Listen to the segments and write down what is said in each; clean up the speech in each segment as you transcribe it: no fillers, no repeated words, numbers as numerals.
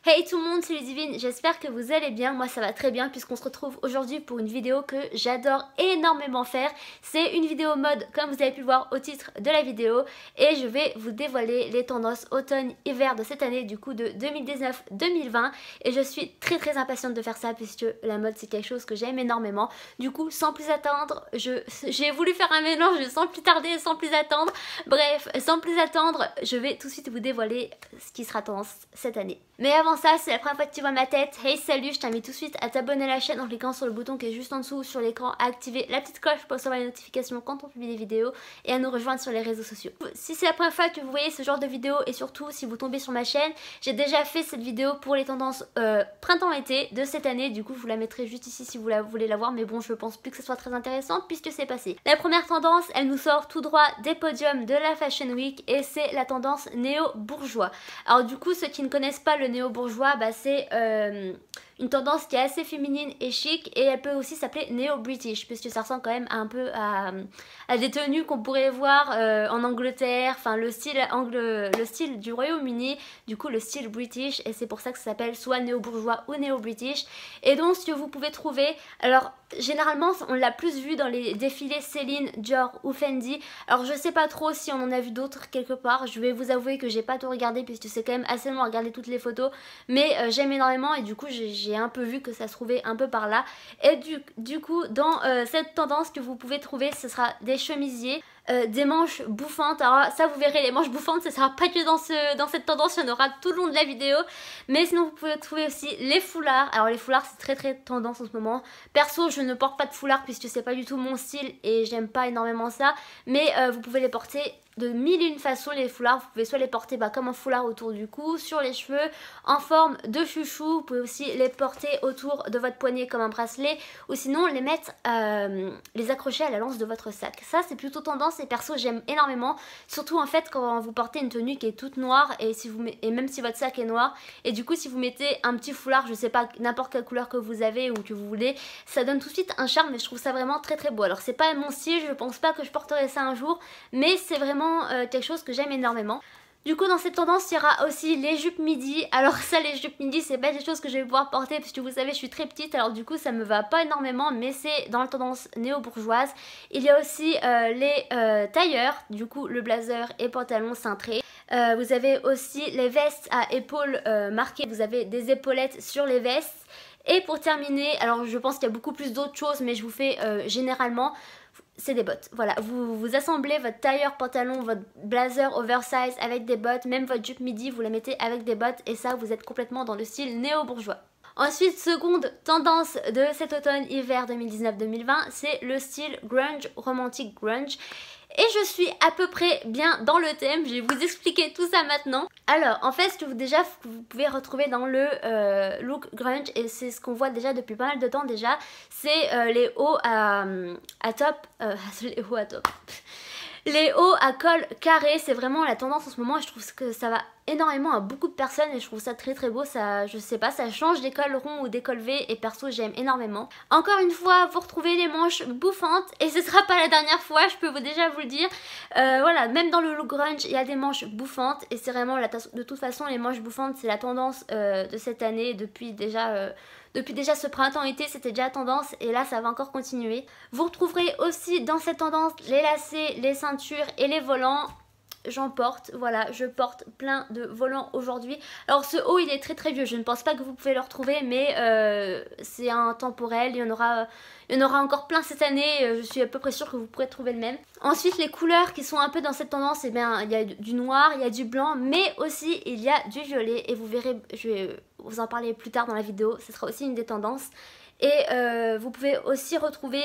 Hey tout le monde, c'est Ludivine, j'espère que vous allez bien, moi ça va très bien puisqu'on se retrouve aujourd'hui pour une vidéo que j'adore énormément faire. C'est une vidéo mode comme vous avez pu le voir au titre de la vidéo et je vais vous dévoiler les tendances automne-hiver de cette année, du coup de 2019-2020, et je suis très impatiente de faire ça puisque la mode c'est quelque chose que j'aime énormément. Du coup sans plus attendre, j'ai voulu faire un mélange sans plus tarder et sans plus attendre. Bref, sans plus attendre, je vais tout de suite vous dévoiler ce qui sera tendance cette année. Mais avant ça, c'est la première fois que tu vois ma tête, hey salut, je t'invite tout de suite à t'abonner à la chaîne en cliquant sur le bouton qui est juste en dessous sur l'écran, à activer la petite cloche pour recevoir les notifications quand on publie des vidéos et à nous rejoindre sur les réseaux sociaux. Si c'est la première fois que vous voyez ce genre de vidéo et surtout si vous tombez sur ma chaîne, j'ai déjà fait cette vidéo pour les tendances printemps-été de cette année, du coup je vous la mettrai juste ici si vous voulez la voir, mais bon je pense plus que ce soit très intéressant puisque c'est passé. La première tendance, elle nous sort tout droit des podiums de la Fashion Week et c'est la tendance néo-bourgeois. Alors du coup ceux qui ne connaissent pas le néo-bourgeois, c'est une tendance qui est assez féminine et chic, et elle peut aussi s'appeler néo-british puisque ça ressemble quand même un peu à des tenues qu'on pourrait voir en Angleterre, enfin le style du Royaume-Uni, du coup le style british, et c'est pour ça que ça s'appelle soit néo-bourgeois ou néo-british. Et donc ce que vous pouvez trouver, alors généralement on l'a plus vu dans les défilés Céline, Dior ou Fendi. Alors je sais pas trop si on en a vu d'autres quelque part, je vais vous avouer que j'ai pas tout regardé puisque c'est quand même assez long à regarder toutes les photos, mais j'aime énormément et du coup j'ai un peu vu que ça se trouvait un peu par là. Et du coup dans cette tendance que vous pouvez trouver, ce sera des chemisiers, des manches bouffantes. Alors ça vous verrez, les manches bouffantes ce sera pas que dans cette tendance, il y en aura tout le long de la vidéo, mais sinon vous pouvez trouver aussi les foulards. Alors les foulards c'est très tendance en ce moment. Perso je ne porte pas de foulard puisque c'est pas du tout mon style et j'aime pas énormément ça, mais vous pouvez les porter de mille et une façons. Les foulards, vous pouvez soit les porter comme un foulard autour du cou, sur les cheveux, en forme de chouchou. Vous pouvez aussi les porter autour de votre poignet comme un bracelet, ou sinon les mettre, les accrocher à la lance de votre sac. Ça c'est plutôt tendance et perso j'aime énormément, surtout en fait quand vous portez une tenue qui est toute noire et, même si votre sac est noir, et du coup si vous mettez un petit foulard, je sais pas, n'importe quelle couleur que vous avez ou que vous voulez, ça donne tout de suite un charme et je trouve ça vraiment très beau. Alors c'est pas mon style, je pense pas que je porterai ça un jour, mais c'est vraiment quelque chose que j'aime énormément. Du coup dans cette tendance il y aura aussi les jupes midi. Alors ça, les jupes midi c'est pas des choses que je vais pouvoir porter puisque vous savez je suis très petite, alors du coup ça me va pas énormément, mais c'est dans la tendance néo-bourgeoise. Il y a aussi les tailleurs, du coup le blazer et pantalon cintré. Vous avez aussi les vestes à épaules marquées, vous avez des épaulettes sur les vestes. Et pour terminer, alors je pense qu'il y a beaucoup plus d'autres choses, mais je vous fais généralement, c'est des bottes. Voilà, vous assemblez votre tailleur pantalon, votre blazer oversize avec des bottes, même votre jupe midi vous la mettez avec des bottes, et ça vous êtes complètement dans le style néo-bourgeois. Ensuite, seconde tendance de cet automne-hiver 2019-2020, c'est le style grunge, romantique grunge. Et je suis à peu près bien dans le thème, je vais vous expliquer tout ça maintenant. Alors en fait ce que vous pouvez retrouver dans le look grunge, et c'est ce qu'on voit déjà depuis pas mal de temps déjà, c'est les hauts à top, les hauts à top. Les hauts à col carré, c'est vraiment la tendance en ce moment et je trouve que ça va énormément à beaucoup de personnes et je trouve ça très beau. Ça, je sais pas, ça change des cols ronds ou des cols V et perso j'aime énormément. Encore une fois, vous retrouvez les manches bouffantes et ce sera pas la dernière fois, je peux déjà vous le dire. Voilà, même dans le look grunge il y a des manches bouffantes et c'est vraiment, de toute façon les manches bouffantes c'est la tendance de cette année depuis déjà ce printemps-été, c'était déjà tendance et là ça va encore continuer. Vous retrouverez aussi dans cette tendance les lacets, les ceintures et les volants. J'en porte, voilà, je porte plein de volants aujourd'hui. Alors ce haut il est très vieux, je ne pense pas que vous pouvez le retrouver, mais c'est intemporel, il y en aura encore plein cette année, je suis à peu près sûre que vous pourrez trouver le même. Ensuite les couleurs qui sont un peu dans cette tendance, eh bien il y a du noir, il y a du blanc, mais aussi il y a du violet, et vous verrez, je vais vous en parler plus tard dans la vidéo, ce sera aussi une des tendances. Et vous pouvez aussi retrouver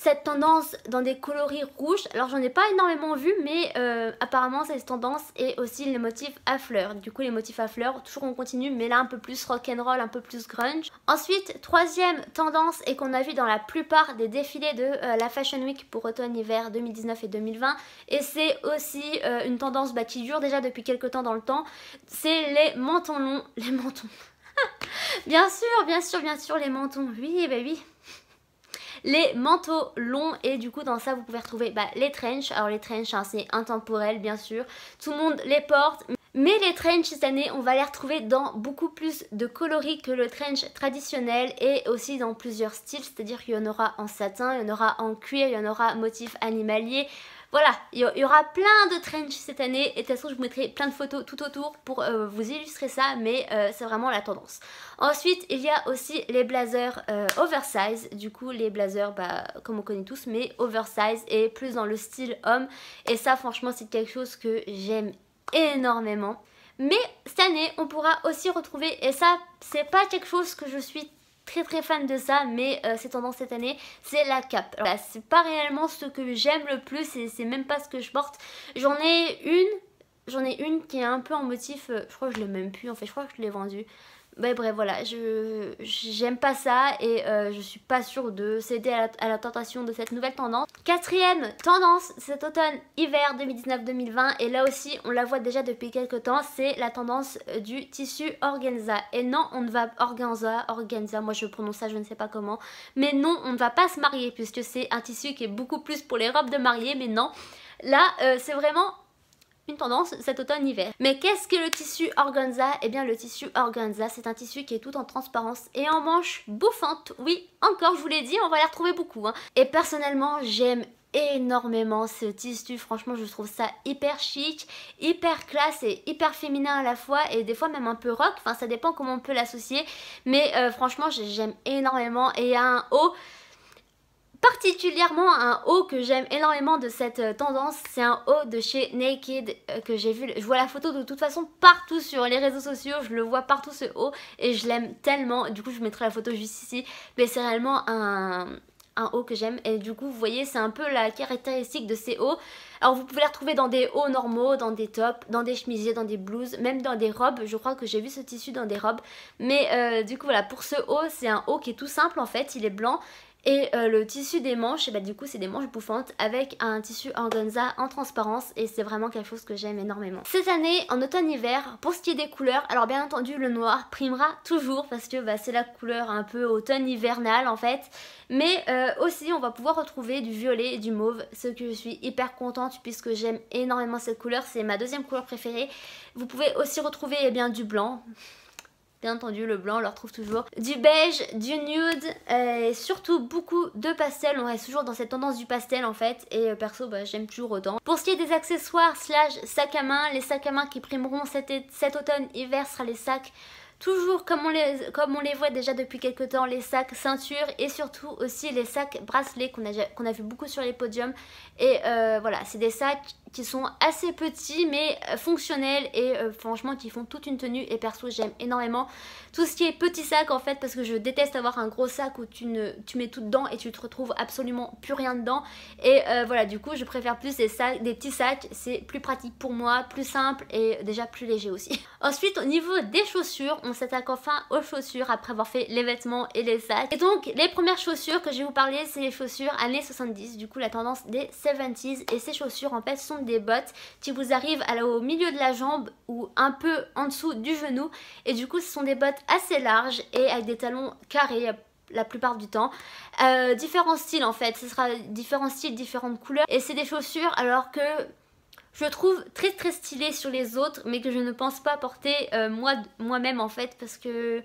cette tendance dans des coloris rouges. Alors j'en ai pas énormément vu, mais apparemment cette tendance, et aussi les motifs à fleurs. Du coup les motifs à fleurs, toujours on continue, mais là un peu plus rock'n'roll, un peu plus grunge. Ensuite, troisième tendance, et qu'on a vu dans la plupart des défilés de la Fashion Week pour automne-hiver 2019 et 2020, et c'est aussi une tendance qui dure déjà depuis quelques temps dans le temps, c'est les mentons longs. Les mentons bien sûr, les mentons, oui, oui. les manteaux longs, et du coup dans ça vous pouvez retrouver les trench. Alors les trench c'est intemporel bien sûr, tout le monde les porte. Mais les trench cette année, on va les retrouver dans beaucoup plus de coloris que le trench traditionnel et aussi dans plusieurs styles, c'est-à-dire qu'il y en aura en satin, il y en aura en cuir, il y en aura motif animalier. Voilà, il y aura plein de trench cette année et de toute façon je vous mettrai plein de photos tout autour pour vous illustrer ça, mais c'est vraiment la tendance. Ensuite, il y a aussi les blazers oversize, du coup les blazers comme on connaît tous, mais oversize et plus dans le style homme. Et ça franchement c'est quelque chose que j'aime énormément. Mais cette année on pourra aussi retrouver, et ça c'est pas quelque chose que je suis très fan de ça, mais c'est tendance cette année, c'est la cape. Alors là, c'est pas réellement ce que j'aime le plus, et c'est même pas ce que je porte. J'en ai une qui est un peu en motif, je crois que je l'ai même plus en fait, je crois que je l'ai vendue. Mais bref, voilà, j'aime pas ça et je suis pas sûre de céder à la tentation de cette nouvelle tendance. Quatrième tendance cet automne-hiver 2019-2020, et là aussi on la voit déjà depuis quelques temps, c'est la tendance du tissu organza. Et non, on ne va organza, moi je prononce ça je ne sais pas comment, mais non, on ne va pas se marier puisque c'est un tissu qui est beaucoup plus pour les robes de mariée, mais non, là c'est vraiment une tendance cet automne-hiver. Mais qu'est-ce que le tissu organza? Eh bien le tissu organza c'est un tissu qui est tout en transparence et en manches bouffantes. Oui, encore je vous l'ai dit, on va les retrouver beaucoup hein. Et personnellement j'aime énormément ce tissu, franchement je trouve ça hyper chic, hyper classe et hyper féminin à la fois, et des fois même un peu rock, enfin ça dépend comment on peut l'associer, mais franchement j'aime énormément. Et il y a un haut, particulièrement un haut que j'aime énormément de cette tendance, c'est un haut de chez Naked que j'ai vu, je vois la photo de toute façon partout sur les réseaux sociaux, je le vois partout ce haut et je l'aime tellement, du coup je vous mettrai la photo juste ici, mais c'est réellement un haut que j'aime. Et du coup vous voyez c'est un peu la caractéristique de ces hauts. Alors vous pouvez les retrouver dans des hauts normaux, dans des tops, dans des chemisiers, dans des blouses, même dans des robes. Je crois que j'ai vu ce tissu dans des robes, mais du coup voilà, pour ce haut c'est un haut qui est tout simple en fait, il est blanc. Et le tissu des manches, et bah, du coup c'est des manches bouffantes avec un tissu organza en transparence, et c'est vraiment quelque chose que j'aime énormément. Cette année en automne-hiver, pour ce qui est des couleurs, alors bien entendu le noir primera toujours parce que bah, c'est la couleur un peu automne-hivernale en fait. Mais aussi on va pouvoir retrouver du violet et du mauve, ce que je suis hyper contente puisque j'aime énormément cette couleur, c'est ma deuxième couleur préférée. Vous pouvez aussi retrouver eh bien, du blanc. Bien entendu le blanc on le retrouve toujours, du beige, du nude et surtout beaucoup de pastel. On reste toujours dans cette tendance du pastel en fait, et perso bah, j'aime toujours autant. Pour ce qui est des accessoires slash sacs à main, les sacs à main qui primeront cet automne-hiver sera les sacs toujours comme on les voit déjà depuis quelques temps, les sacs ceintures et surtout aussi les sacs bracelets qu'on a vu beaucoup sur les podiums. Et voilà, c'est des sacs qui sont assez petits mais fonctionnels et franchement qui font toute une tenue, et perso j'aime énormément tout ce qui est petit sac en fait, parce que je déteste avoir un gros sac où tu mets tout dedans et tu te retrouves absolument plus rien dedans. Et voilà, du coup je préfère plus des petits sacs, c'est plus pratique pour moi, plus simple et déjà plus léger aussi. Ensuite au niveau des chaussures, on s'attaque enfin aux chaussures après avoir fait les vêtements et les sacs. Et donc les premières chaussures que je vais vous parler, c'est les chaussures années 70, du coup la tendance des 70s. Et ces chaussures en fait sont des bottes qui vous arrivent au milieu de la jambe ou un peu en dessous du genou, et du coup ce sont des bottes assez larges et avec des talons carrés la plupart du temps. Différents styles en fait, ce sera différents styles, différentes couleurs, et c'est des chaussures alors que je trouve très stylées sur les autres, mais que je ne pense pas porter moi-même en fait, parce que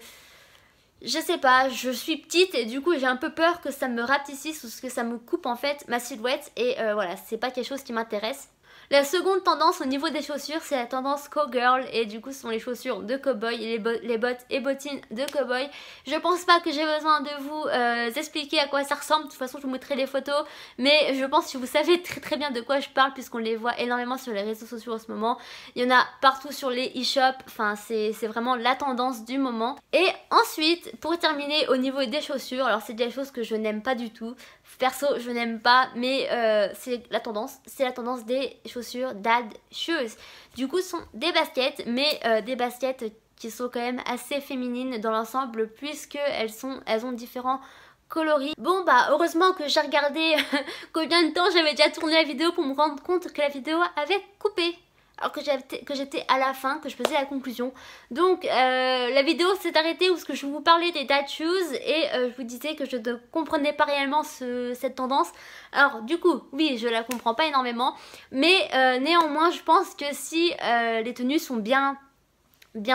je sais pas, je suis petite et du coup j'ai un peu peur que ça me rapetississe ou que ça me coupe en fait ma silhouette, et voilà, c'est pas quelque chose qui m'intéresse. La seconde tendance au niveau des chaussures, c'est la tendance cowgirl, et du coup ce sont les chaussures de cowboy, les bottes et bottines de cowboy. Je pense pas que j'ai besoin de vous expliquer à quoi ça ressemble, de toute façon je vous mettrai les photos, mais je pense que vous savez très bien de quoi je parle puisqu'on les voit énormément sur les réseaux sociaux en ce moment. Il y en a partout sur les e-shops, enfin c'est vraiment la tendance du moment. Et ensuite, pour terminer au niveau des chaussures, alors c'est des choses que je n'aime pas du tout. Perso je n'aime pas, mais c'est la tendance des chaussures dad shoes. Du coup ce sont des baskets, mais des baskets qui sont quand même assez féminines dans l'ensemble, puisque elles ont différents coloris. Bon bah heureusement que j'ai regardé combien de temps j'avais déjà tourné la vidéo pour me rendre compte que la vidéo avait coupé. alors que j'étais à la fin, que je faisais la conclusion. Donc la vidéo s'est arrêtée où je vous parlais des tattoos et je vous disais que je ne comprenais pas réellement cette tendance. Alors du coup, oui, je la comprends pas énormément, mais néanmoins je pense que si les tenues sont bien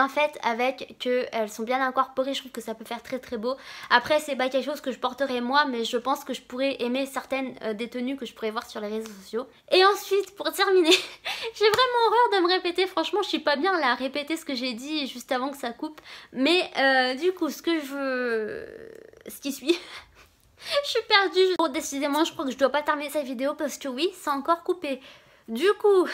faites, avec qu'elles sont bien incorporées, je trouve que ça peut faire très très beau. Après c'est pas quelque chose que je porterai moi, mais je pense que je pourrais aimer certaines des tenues que je pourrais voir sur les réseaux sociaux. Et ensuite pour terminer, j'ai vraiment horreur de me répéter, franchement je suis pas bien là à répéter ce que j'ai dit juste avant que ça coupe. Mais du coup ce qui suit... je suis perdue. Bon, décidément je crois que je dois pas terminer cette vidéo parce que oui, c'est encore coupé. Du coup...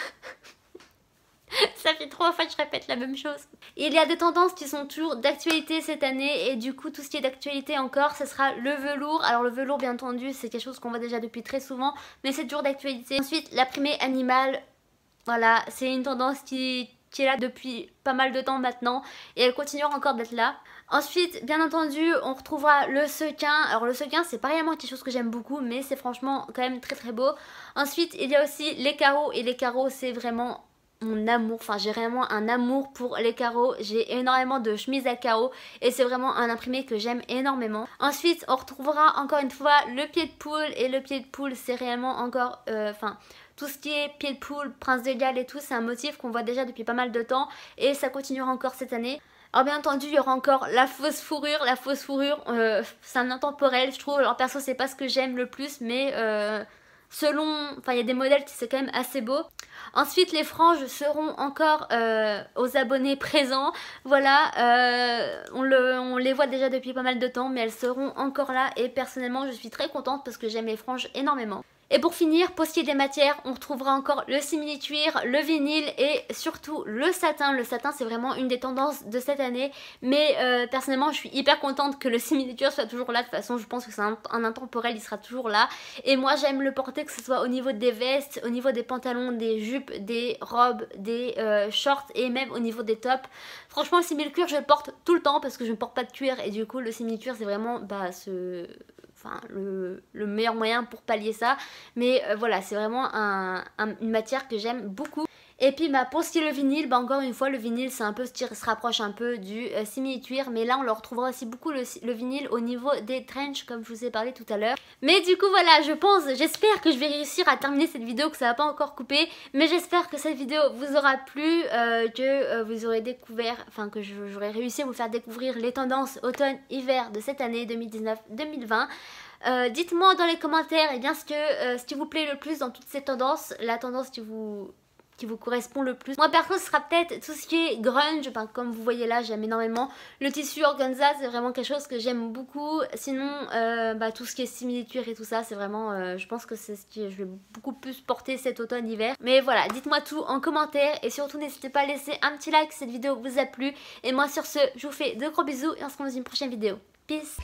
ça fait 3 fois que je répète la même chose. Il y a des tendances qui sont toujours d'actualité cette année et du coup tout ce qui est d'actualité encore, ce sera le velours. Alors le velours bien entendu c'est quelque chose qu'on voit déjà depuis très souvent, mais c'est toujours d'actualité. Ensuite l'imprimé animal, voilà, c'est une tendance qui est là depuis pas mal de temps maintenant et elle continuera encore d'être là. Ensuite, bien entendu, on retrouvera le sequin. Alors le sequin, c'est pas réellement quelque chose que j'aime beaucoup, mais c'est franchement quand même très très beau. Ensuite, il y a aussi les carreaux et les carreaux, c'est vraiment mon amour, enfin j'ai vraiment un amour pour les carreaux, j'ai énormément de chemises à carreaux et c'est vraiment un imprimé que j'aime énormément. Ensuite on retrouvera encore une fois le pied de poule et le pied de poule c'est réellement encore, tout ce qui est pied de poule, prince de Galles et tout, c'est un motif qu'on voit déjà depuis pas mal de temps et ça continuera encore cette année. Alors bien entendu il y aura encore la fausse fourrure, c'est un intemporel je trouve, alors perso c'est pas ce que j'aime le plus mais il y a des modèles qui sont quand même assez beaux. Ensuite les franges seront encore aux abonnés présents, voilà, on les voit déjà depuis pas mal de temps mais elles seront encore là et personnellement je suis très contente parce que j'aime les franges énormément. Et pour finir, pour ce qui est des matières, on retrouvera encore le simili-cuir, le vinyle et surtout le satin. Le satin c'est vraiment une des tendances de cette année, mais personnellement je suis hyper contente que le simili-cuir soit toujours là. De toute façon je pense que c'est un intemporel, il sera toujours là. Et moi j'aime le porter que ce soit au niveau des vestes, au niveau des pantalons, des jupes, des robes, des shorts et même au niveau des tops. Franchement le simili-cuir je le porte tout le temps parce que je ne porte pas de cuir et du coup le simili-cuir c'est vraiment le meilleur moyen pour pallier ça. Mais voilà, c'est vraiment une matière que j'aime beaucoup. Et puis pour ce qui est le vinyle, encore une fois le vinyle c'est un peu se rapproche un peu du simili-cuir, mais là on le retrouvera aussi beaucoup le vinyle au niveau des trench comme je vous ai parlé tout à l'heure. Mais du coup voilà, j'espère que je vais réussir à terminer cette vidéo, que ça va pas encore couper, mais j'espère que cette vidéo vous aura plu, que vous aurez découvert, que j'aurai réussi à vous faire découvrir les tendances automne-hiver de cette année 2019-2020. Dites-moi dans les commentaires ce qui vous plaît le plus dans toutes ces tendances, la tendance qui vous correspond le plus. Moi perso ce sera peut-être tout ce qui est grunge, comme vous voyez là j'aime énormément. Le tissu organza c'est vraiment quelque chose que j'aime beaucoup. Sinon tout ce qui est simili-cuir et tout ça c'est vraiment, je pense que c'est ce que je vais beaucoup plus porter cet automne-hiver. Mais voilà, dites-moi tout en commentaire et surtout n'hésitez pas à laisser un petit like si cette vidéo vous a plu. Et moi sur ce je vous fais de gros bisous et on se retrouve dans une prochaine vidéo. Peace.